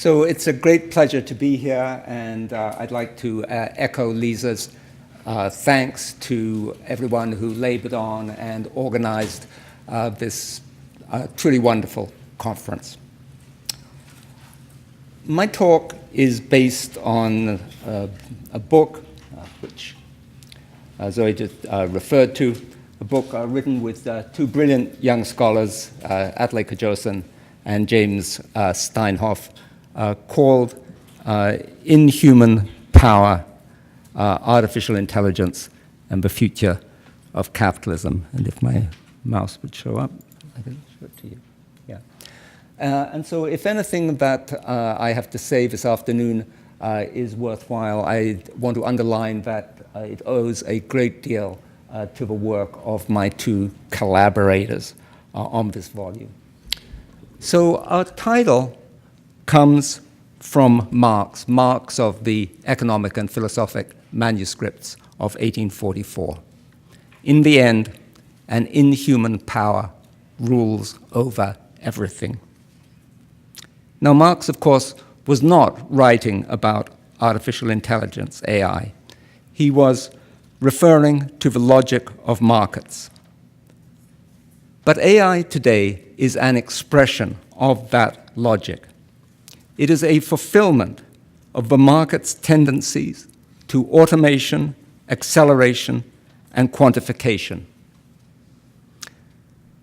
So it's a great pleasure to be here, and I'd like to echo Lisa's thanks to everyone who labored on and organized this truly wonderful conference. My talk is based on a book, which Zoe just referred to, a book written with two brilliant young scholars, Atle Kajosan and James Steinhoff, called Inhuman Power, Artificial Intelligence, and the Future of Capitalism. And if my mouse would show up, I can show it to you. Yeah. And so if anything that I have to say this afternoon is worthwhile, I want to underline that it owes a great deal to the work of my two collaborators on this volume. So our title comes from Marx of the Economic and Philosophic Manuscripts of 1844. In the end, an inhuman power rules over everything. Now, Marx, of course, was not writing about artificial intelligence, AI. He was referring to the logic of markets. But AI today is an expression of that logic. It is a fulfillment of the market's tendencies to automation, acceleration, and quantification.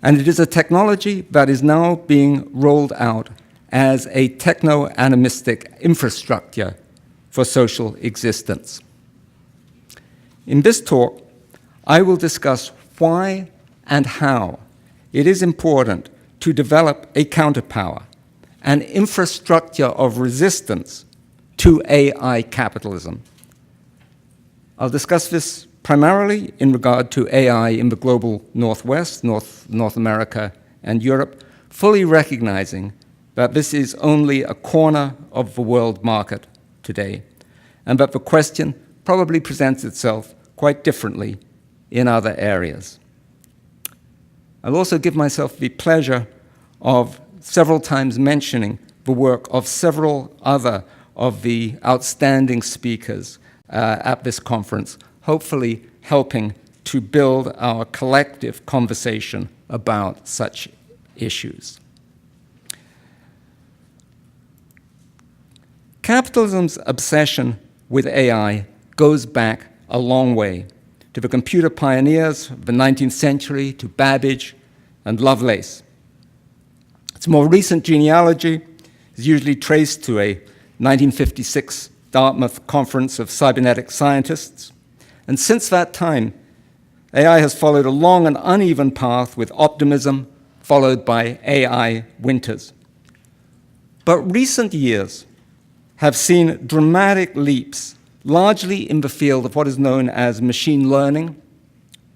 And it is a technology that is now being rolled out as a techno-animistic infrastructure for social existence. In this talk, I will discuss why and how it is important to develop a counterpower, an infrastructure of resistance to AI capitalism. I'll discuss this primarily in regard to AI in the global Northwest, North America, and Europe, fully recognizing that this is only a corner of the world market today, and that the question probably presents itself quite differently in other areas. I'll also give myself the pleasure of several times mentioning the work of several other of the outstanding speakers at this conference, hopefully helping to build our collective conversation about such issues. Capitalism's obsession with AI goes back a long way, to the computer pioneers of the 19th century, to Babbage and Lovelace. Its more recent genealogy is usually traced to a 1956 Dartmouth Conference of Cybernetic Scientists. And since that time, AI has followed a long and uneven path with optimism followed by AI winters. But recent years have seen dramatic leaps, largely in the field of what is known as machine learning,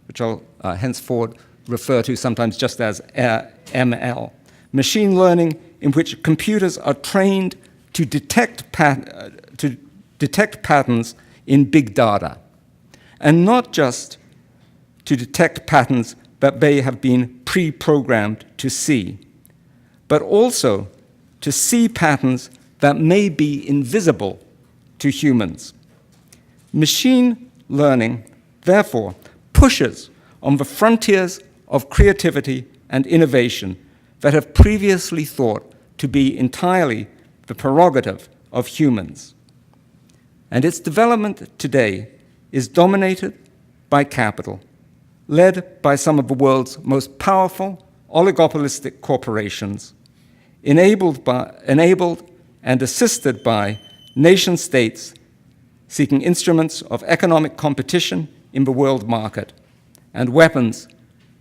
which I'll henceforth refer to sometimes just as ML. Machine learning in which computers are trained to detect patterns in big data, and not just to detect patterns that they have been pre-programmed to see, but also to see patterns that may be invisible to humans. Machine learning, therefore, pushes on the frontiers of creativity and innovation that have previously thought to be entirely the prerogative of humans. And its development today is dominated by capital, led by some of the world's most powerful oligopolistic corporations, enabled and assisted by nation-states seeking instruments of economic competition in the world market and weapons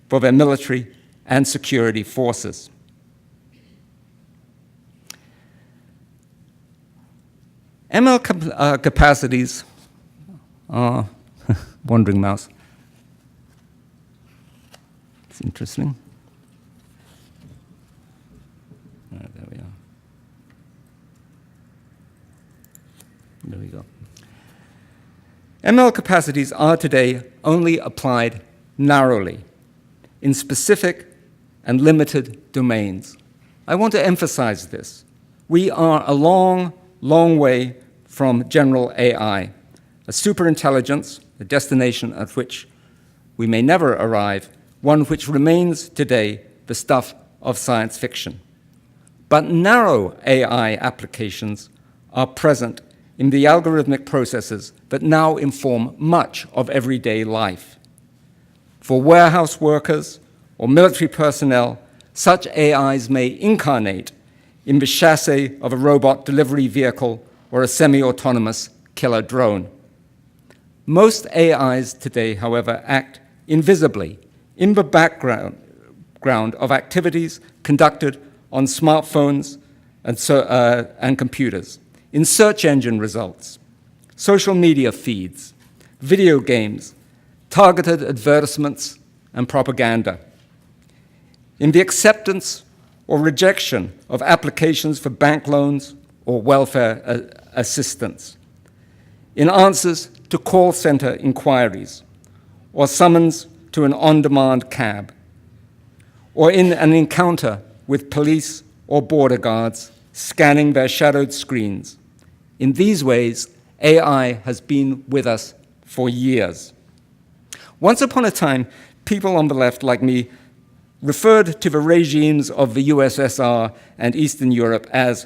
for their military and security forces. ML capacities are, wandering mouse, it's interesting. There we are. There we go. ML capacities are today only applied narrowly in specific and limited domains. I want to emphasize this. We are a long, long way from general AI, a superintelligence, a destination at which we may never arrive, one which remains today the stuff of science fiction. But narrow AI applications are present in the algorithmic processes that now inform much of everyday life. For warehouse workers or military personnel, such AIs may incarnate in the chassis of a robot delivery vehicle or a semi-autonomous killer drone. Most AIs today, however, act invisibly in the background of activities conducted on smartphones and computers, in search engine results, social media feeds, video games, targeted advertisements, and propaganda, in the acceptance or rejection of applications for bank loans or welfare assistance, in answers to call center inquiries, or summons to an on-demand cab, or in an encounter with police or border guards scanning their shadowed screens. In these ways, AI has been with us for years. Once upon a time, people on the left, like me, referred to the regimes of the USSR and Eastern Europe as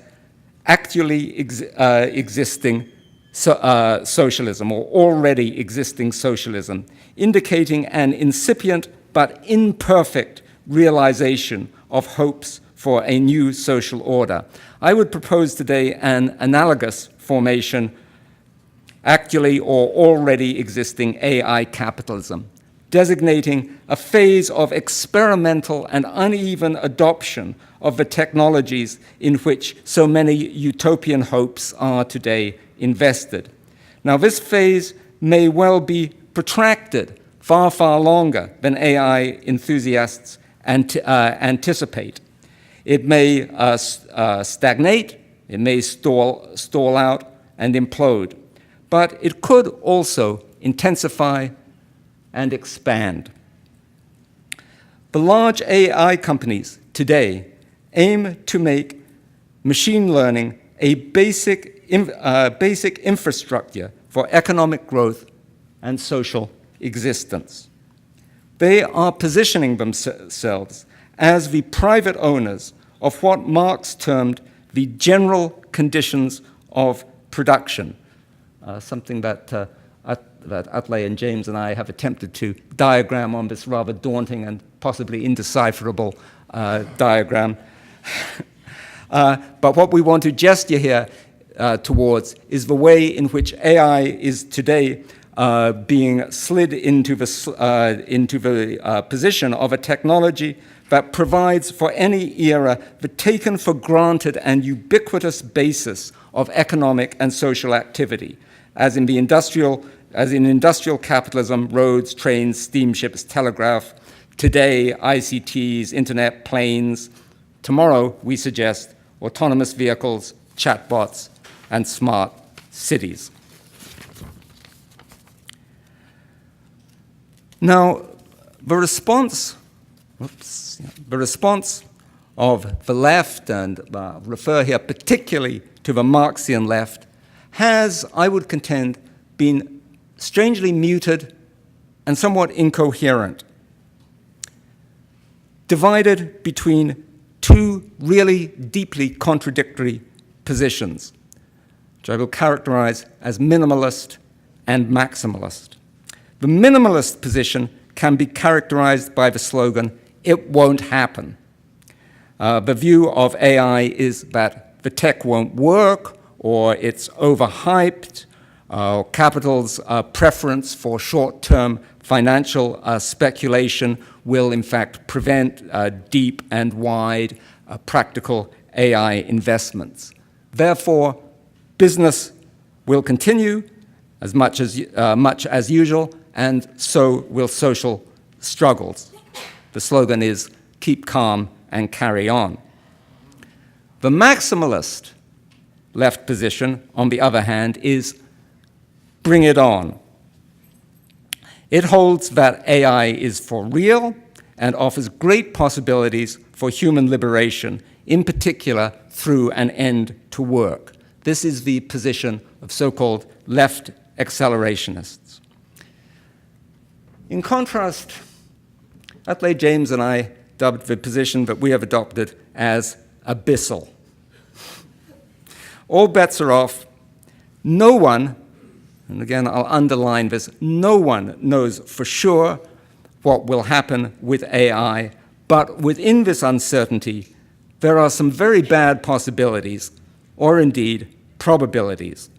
actually existing socialism, or already existing socialism, indicating an incipient but imperfect realization of hopes for a new social order. I would propose today an analogous formation, actually or already existing AI capitalism, designating a phase of experimental and uneven adoption of the technologies in which so many utopian hopes are today invested. Now, this phase may well be protracted far, far longer than AI enthusiasts anticipate. It may stagnate, it may stall out and implode, but it could also intensify and expand. The large AI companies today aim to make machine learning a basic infrastructure for economic growth and social existence. They are positioning themselves as the private owners of what Marx termed the general conditions of production, something that Atley and James and I have attempted to diagram on this rather daunting and possibly indecipherable diagram. But what we want to gesture here towards is the way in which AI is today being slid into the position of a technology that provides for any era the taken for granted and ubiquitous basis of economic and social activity, as in industrial capitalism, roads, trains, steamships, telegraph, today ICTs, internet, planes. Tomorrow, we suggest autonomous vehicles, chatbots, and smart cities. Now, the response of the left, and refer here particularly to the Marxian left, has, I would contend, been strangely muted and somewhat incoherent, divided between two really deeply contradictory positions, which I will characterize as minimalist and maximalist. The minimalist position can be characterized by the slogan, "It won't happen." The view of AI is that the tech won't work, or it's overhyped, capital's preference for short-term financial speculation will in fact prevent deep and wide practical AI investments. Therefore, business will continue much as usual, and so will social struggles. The slogan is, "Keep calm and carry on." The maximalist left position, on the other hand, is "Bring it on." It holds that AI is for real and offers great possibilities for human liberation in particular through an end to work. This is the position of so-called left accelerationists. In contrast, Atley James and I dubbed the position that we have adopted as abyssal. All bets are off. No one, and again I'll underline this, no one knows for sure what will happen with AI, but within this uncertainty, there are some very bad possibilities, or indeed probabilities.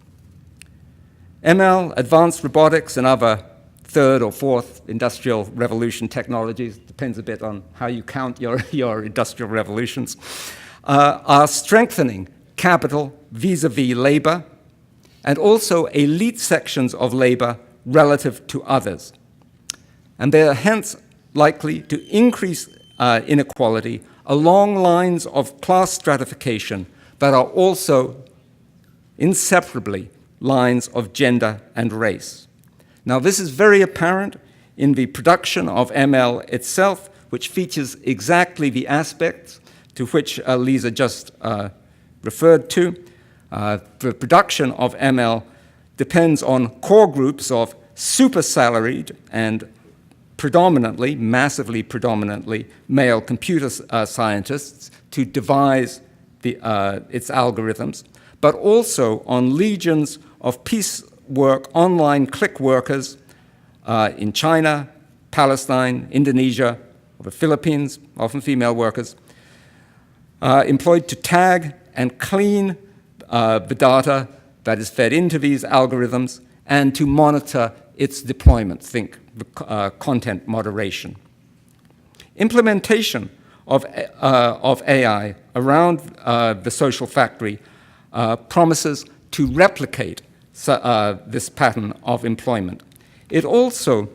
ML, advanced robotics, and other third or fourth industrial revolution technologies, depends a bit on how you count your industrial revolutions, are strengthening capital vis-a-vis labor, and also elite sections of labor relative to others. And they are hence likely to increase inequality along lines of class stratification that are also inseparably lines of gender and race. Now, this is very apparent in the production of ML itself, which features exactly the aspects to which Lisa just referred to. The production of ML depends on core groups of super salaried and predominantly, massively predominantly, male computer scientists to devise its algorithms, but also on legions of piecework online click workers in China, Palestine, Indonesia, or the Philippines, often female workers, employed to tag and clean the data that is fed into these algorithms and to monitor its deployment, think content moderation. Implementation of AI around the social factory promises to replicate this pattern of employment. It also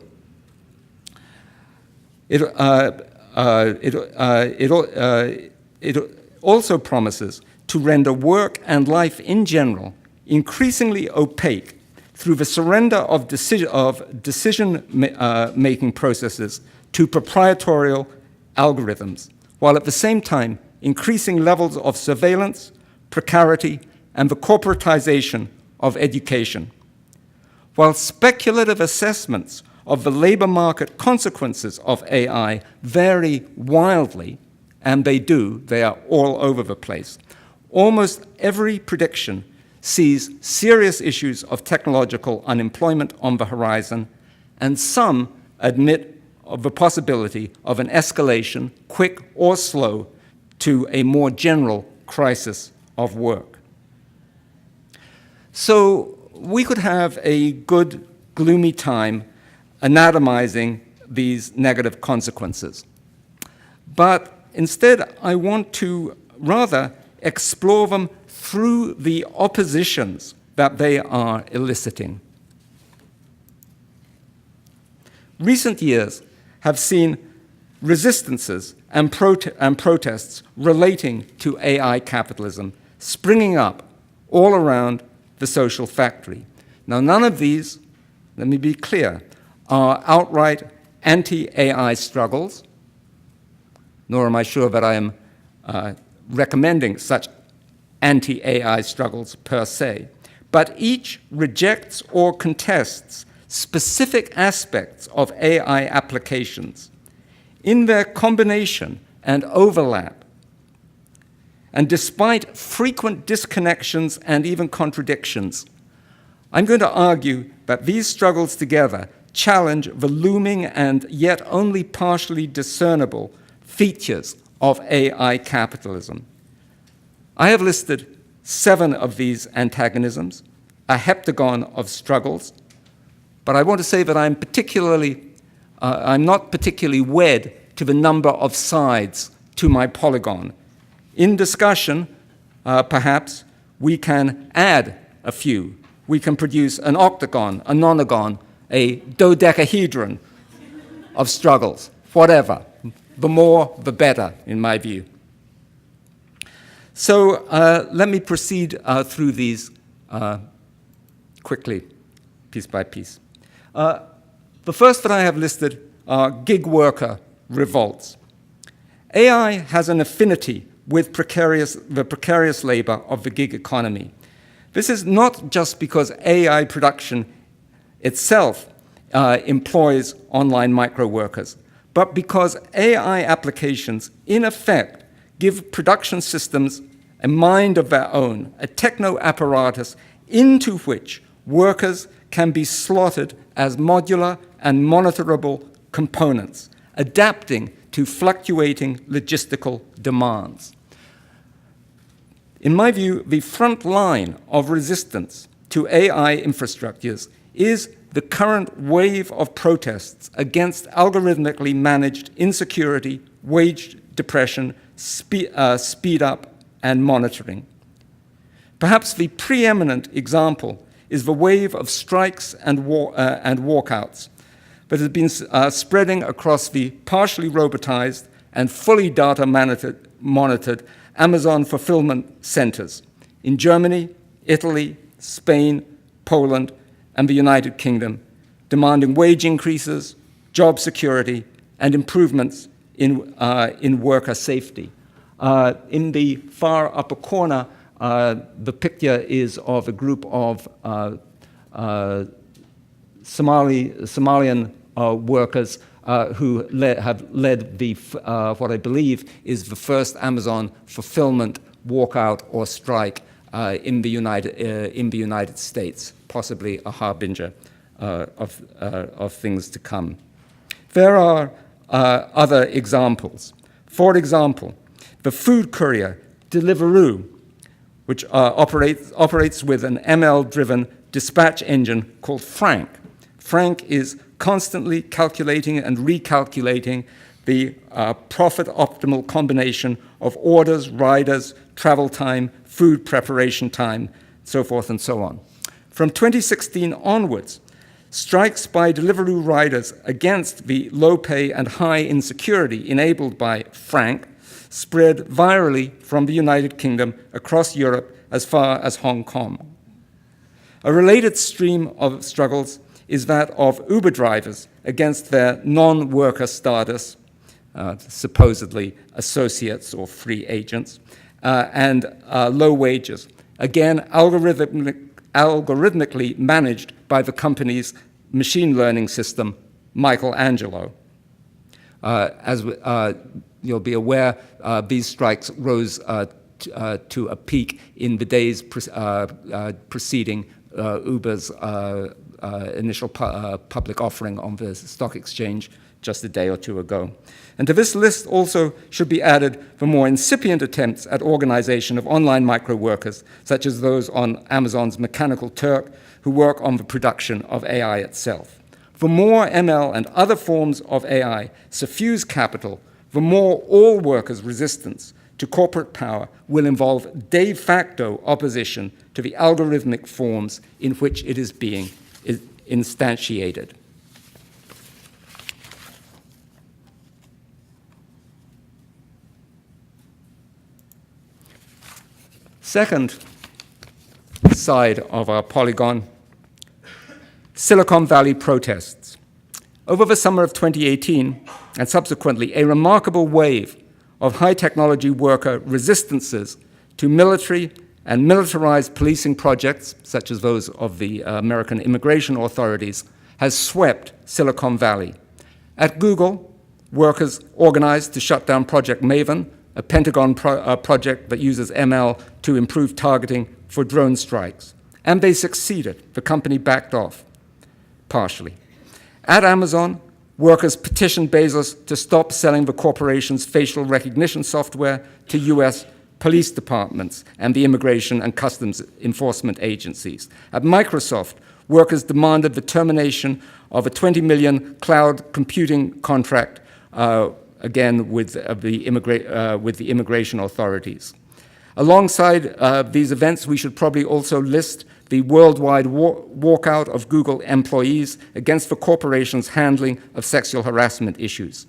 promises to render work and life in general increasingly opaque through the surrender of decision-making processes to proprietorial algorithms, while at the same time increasing levels of surveillance, precarity, and the corporatization of education. While speculative assessments of the labor market consequences of AI vary wildly, and they are all over the place, almost every prediction sees serious issues of technological unemployment on the horizon, and some admit of the possibility of an escalation, quick or slow, to a more general crisis of work. So we could have a good, gloomy time anatomizing these negative consequences. But instead, I want to rather explore them through the oppositions that they are eliciting. Recent years have seen resistances and protests relating to AI capitalism springing up all around the social factory. Now, none of these, let me be clear, are outright anti-AI struggles, nor am I sure that I am recommending such anti-AI struggles per se, but each rejects or contests specific aspects of AI applications in their combination and overlap. And despite frequent disconnections and even contradictions, I'm going to argue that these struggles together challenge the looming and yet only partially discernible features of AI capitalism. I have listed 7 of these antagonisms, a heptagon of struggles, but I want to say that I'm not particularly wed to the number of sides to my polygon. In discussion, perhaps, we can add a few. We can produce an octagon, a nonagon, a dodecahedron of struggles, whatever. The more, the better, in my view. So let me proceed through these quickly, piece by piece. The first that I have listed are gig worker revolts. AI has an affinity with the precarious labor of the gig economy. This is not just because AI production itself employs online micro workers, but because AI applications, in effect, give production systems a mind of their own, a techno-apparatus into which workers can be slotted as modular and monitorable components, adapting to fluctuating logistical demands. In my view, the front line of resistance to AI infrastructures is the current wave of protests against algorithmically managed insecurity, wage depression, speed up, and monitoring. Perhaps the preeminent example is the wave of strikes and walkouts that has been spreading across the partially robotized and fully data monitored Amazon fulfillment centers in Germany, Italy, Spain, Poland, and the United Kingdom, demanding wage increases, job security, and improvements in worker safety. In the far upper corner, the picture is of a group of Somalian workers who have led the, what I believe is the first Amazon fulfillment walkout or strike in the United States, possibly a harbinger of things to come. There are other examples. For example, the food courier Deliveroo, which operates with an ML-driven dispatch engine called Frank. Frank is constantly calculating and recalculating the profit-optimal combination of orders, riders, travel time, food preparation time, so forth and so on. From 2016 onwards, strikes by Deliveroo riders against the low pay and high insecurity enabled by Frank spread virally from the United Kingdom across Europe as far as Hong Kong. A related stream of struggles is that of Uber drivers against their non-worker status, supposedly associates or free agents, and low wages, again algorithmically managed by the company's machine learning system, Michelangelo. As you'll be aware, these strikes rose to a peak in the days preceding Uber's initial public offering on the stock exchange just a day or two ago. And to this list also should be added the more incipient attempts at organization of online micro-workers, such as those on Amazon's Mechanical Turk, who work on the production of AI itself. The more ML and other forms of AI suffuse capital, the more all workers' resistance to corporate power will involve de facto opposition to the algorithmic forms in which it is being instantiated. Second side of our polygon, Silicon Valley protests. Over the summer of 2018, and subsequently, a remarkable wave of high-technology worker resistances to military and militarized policing projects, such as those of the American immigration authorities, has swept Silicon Valley. At Google, workers organized to shut down Project Maven, a Pentagon project that uses ML to improve targeting for drone strikes. And they succeeded. The company backed off, partially. At Amazon, workers petitioned Bezos to stop selling the corporation's facial recognition software to US police departments and the immigration and customs enforcement agencies. At Microsoft, workers demanded the termination of a $20 million cloud computing contract, again with the immigration authorities. Alongside these events, we should probably also list the worldwide walkout of Google employees against the corporation's handling of sexual harassment issues.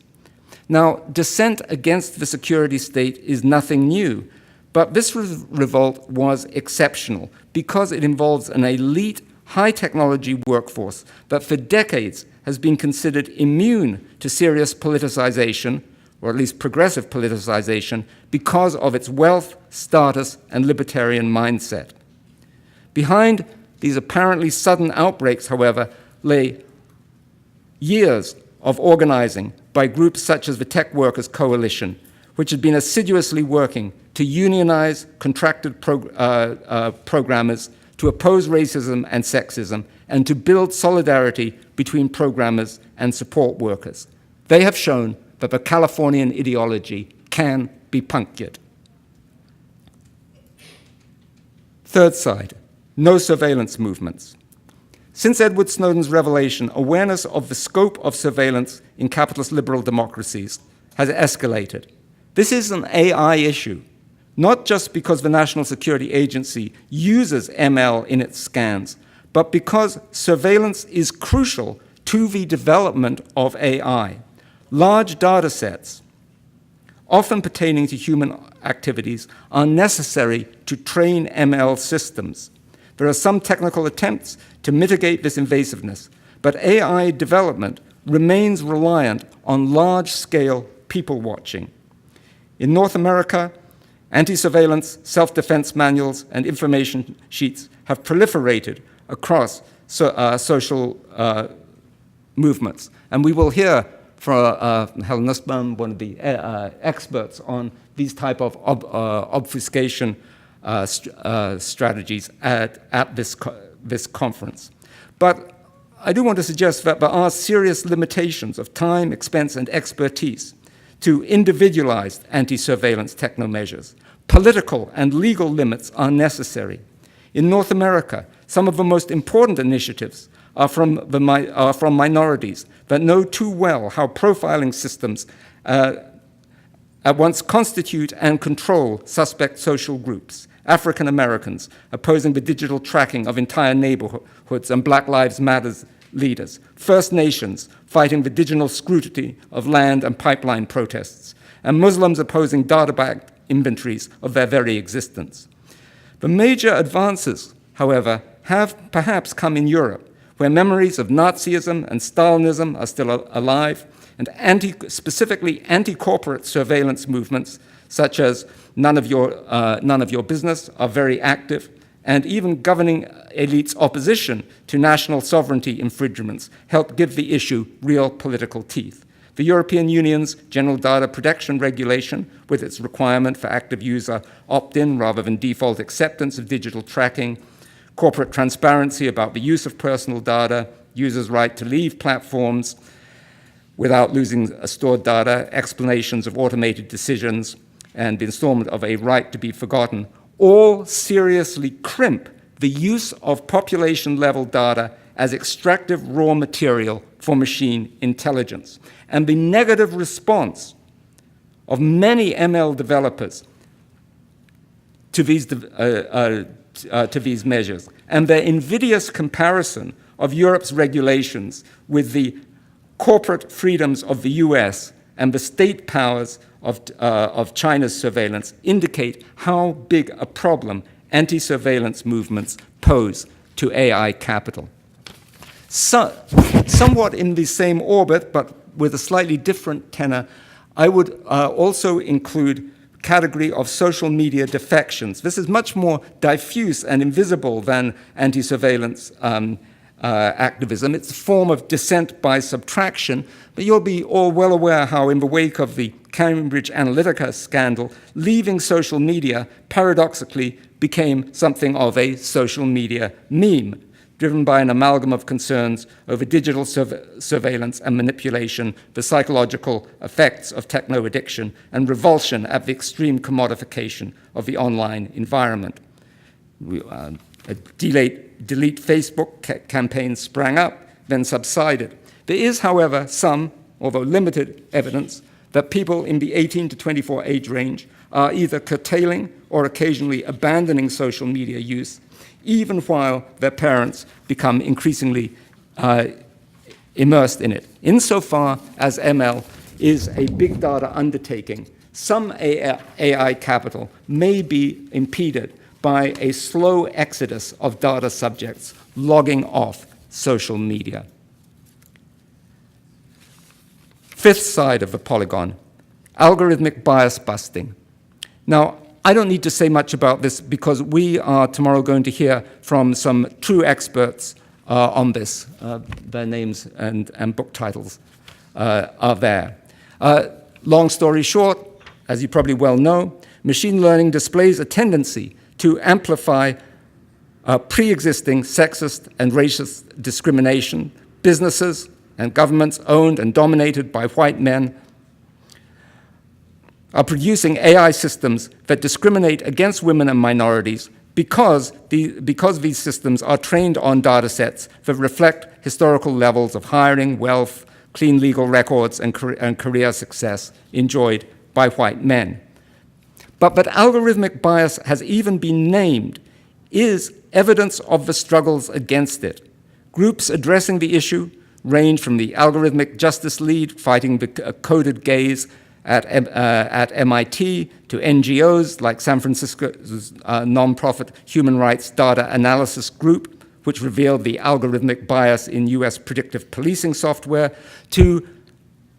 Now, dissent against the security state is nothing new, but this revolt was exceptional because it involves an elite, high-technology workforce that for decades has been considered immune to serious politicization, or at least progressive politicization, because of its wealth, status, and libertarian mindset. Behind these apparently sudden outbreaks, however, lay years of organizing by groups such as the Tech Workers Coalition, which had been assiduously working to unionize contracted programmers, to oppose racism and sexism, and to build solidarity between programmers and support workers. They have shown that the Californian ideology can be punctured. Third side, no surveillance movements. Since Edward Snowden's revelation, awareness of the scope of surveillance in capitalist liberal democracies has escalated. This is an AI issue, not just because the National Security Agency uses ML in its scans, but because surveillance is crucial to the development of AI. Large data sets, often pertaining to human activities, are necessary to train ML systems. There are some technical attempts to mitigate this invasiveness, but AI development remains reliant on large-scale people watching. In North America, anti-surveillance, self-defense manuals, and information sheets have proliferated across social movements. And we will hear from Helen Nussbaum, one of the experts on these type of obfuscation strategies at this conference. But I do want to suggest that there are serious limitations of time, expense, and expertise to individualized anti-surveillance techno measures. Political and legal limits are necessary. In North America, some of the most important initiatives are from minorities that know too well how profiling systems at once constitute and control suspect social groups. African Americans opposing the digital tracking of entire neighborhoods and Black Lives Matter leaders. First Nations fighting the digital scrutiny of land and pipeline protests. And Muslims opposing data-backed inventories of their very existence. The major advances, however, have perhaps come in Europe, where memories of Nazism and Stalinism are still alive, and specifically anti-corporate surveillance movements, such as none of your business, are very active, and even governing elites' opposition to national sovereignty infringements help give the issue real political teeth. The European Union's General Data Protection Regulation, with its requirement for active user opt-in rather than default acceptance of digital tracking, corporate transparency about the use of personal data, users' right to leave platforms without losing stored data, explanations of automated decisions, and the installment of a right to be forgotten, all seriously crimp the use of population-level data as extractive raw material for machine intelligence. And the negative response of many ML developers to these measures, and their invidious comparison of Europe's regulations with the corporate freedoms of the US and the state powers of China's surveillance indicate how big a problem anti-surveillance movements pose to AI capital. Somewhat in the same orbit, but with a slightly different tenor, I would also include category of social media defections. This is much more diffuse and invisible than anti-surveillance activism. It's a form of dissent by subtraction, but you'll be all well aware how in the wake of the Cambridge Analytica scandal, leaving social media paradoxically became something of a social media meme, driven by an amalgam of concerns over digital surveillance and manipulation, the psychological effects of techno-addiction, and revulsion at the extreme commodification of the online environment. A delete Facebook campaign sprang up, then subsided. There is, however, some, although limited, evidence that people in the 18 to 24 age range are either curtailing or occasionally abandoning social media use, even while their parents become increasingly immersed in it. Insofar as ML is a big data undertaking, some AI capital may be impeded by a slow exodus of data subjects logging off social media. Fifth side of the polygon, algorithmic bias busting. Now, I don't need to say much about this because we are tomorrow going to hear from some true experts on this. Their names and book titles are there. Long story short, as you probably well know, machine learning displays a tendency to amplify pre-existing sexist and racist discrimination. Businesses and governments owned and dominated by white men are producing AI systems that discriminate against women and minorities because these systems are trained on data sets that reflect historical levels of hiring, wealth, clean legal records, and career success enjoyed by white men. But algorithmic bias has even been named is evidence of the struggles against it. Groups addressing the issue range from the Algorithmic Justice League fighting the coded gaze at MIT to NGOs like San Francisco's nonprofit Human Rights Data Analysis Group, which revealed the algorithmic bias in US predictive policing software, to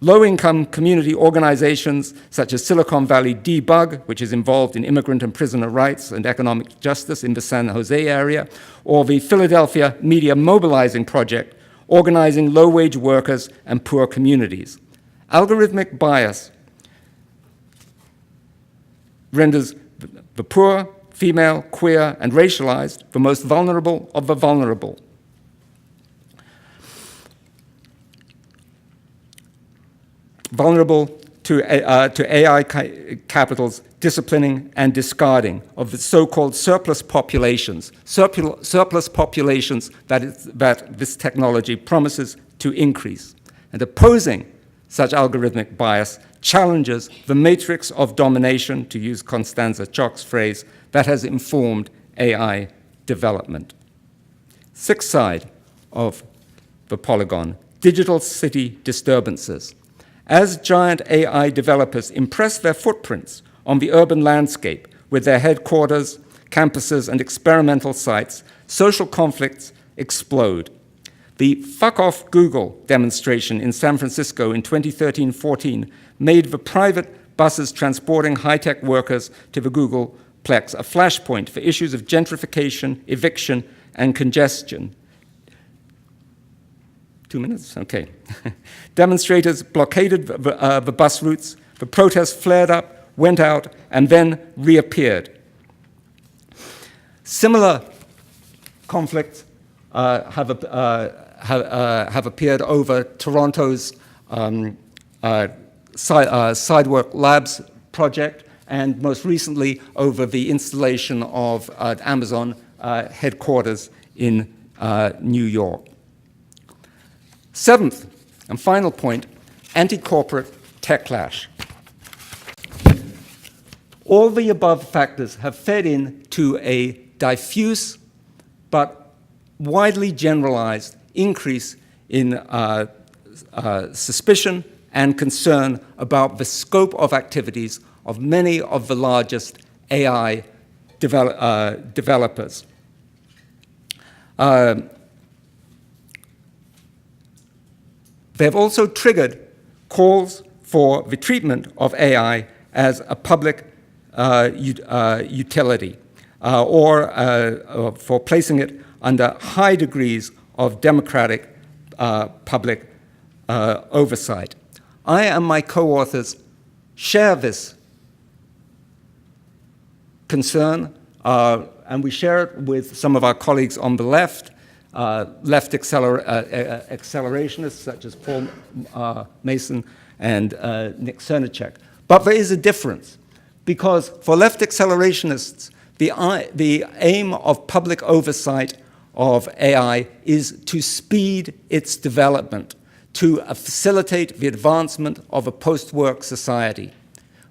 low-income community organizations such as Silicon Valley Debug, which is involved in immigrant and prisoner rights and economic justice in the San Jose area, or the Philadelphia Media Mobilizing Project, organizing low-wage workers and poor communities. Algorithmic bias renders the poor, female, queer, and racialized the most vulnerable of the vulnerable. Vulnerable to AI capital's disciplining and discarding of the so-called surplus populations that this technology promises to increase. And opposing such algorithmic bias challenges the matrix of domination, to use Constanza Chock's phrase, that has informed AI development. Sixth side of the polygon, digital city disturbances. As giant AI developers impress their footprints on the urban landscape with their headquarters, campuses, and experimental sites, social conflicts explode. The Fuck Off Google demonstration in San Francisco in 2013-14 made the private buses transporting high-tech workers to the Googleplex a flashpoint for issues of gentrification, eviction, and congestion. 2 minutes? Okay. Demonstrators blockaded the bus routes. The protests flared up, went out, and then reappeared. Similar conflicts have appeared over Toronto's Sidework Labs project, and most recently over the installation of Amazon headquarters in New York. Seventh and final point, anti-corporate techlash. All the above factors have fed into a diffuse but widely generalized increase in suspicion and concern about the scope of activities of many of the largest AI developers. They've also triggered calls for the treatment of AI as a public utility, or for placing it under high degrees of democratic public oversight. I and my co-authors share this concern, and we share it with some of our colleagues on the left accelerationists such as Paul Mason and Nick Cernicek. But there is a difference, because for left accelerationists, the aim of public oversight of AI is to speed its development, to facilitate the advancement of a post-work society.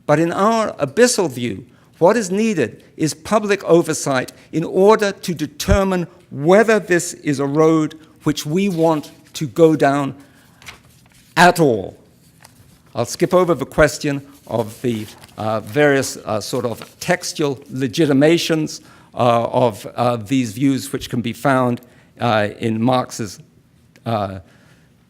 But in our abyssal view, what is needed is public oversight in order to determine whether this is a road which we want to go down at all. I'll skip over the question of the various sort of textual legitimations of these views, which can be found in Marx's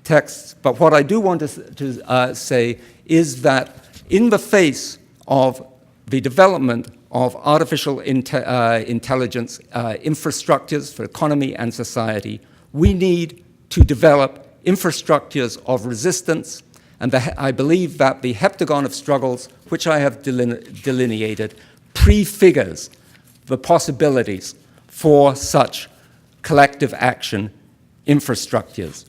texts. But what I do want to say is that In the face of the development of artificial intelligence infrastructures for economy and society, we need to develop infrastructures of resistance, and I believe that the heptagon of struggles, which I have delineated, prefigures the possibilities for such collective action infrastructures.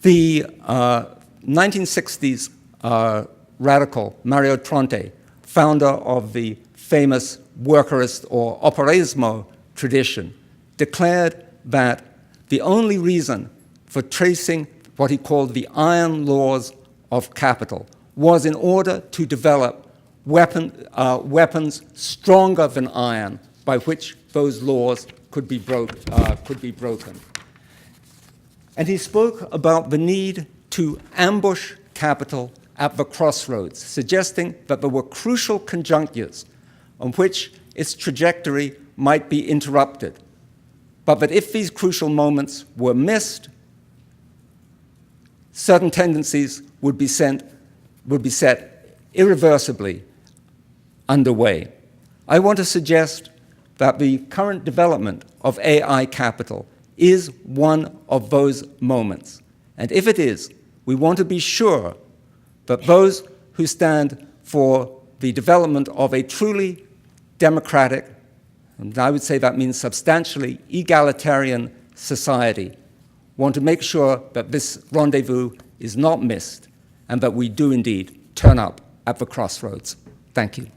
The 1960s radical Mario Tronte, founder of the famous workerist or operaismo tradition, declared that the only reason for tracing what he called the iron laws of capital was in order to develop weapons stronger than iron by which those laws could be broken. And he spoke about the need to ambush capital at the crossroads, suggesting that there were crucial conjunctures on which its trajectory might be interrupted, but that if these crucial moments were missed, certain tendencies would be set irreversibly underway. I want to suggest that the current development of AI capital is one of those moments. And if it is, we want to be sure that those who stand for the development of a truly democratic, and I would say that means substantially egalitarian society, want to make sure that this rendezvous is not missed and that we do indeed turn up at the crossroads. Thank you.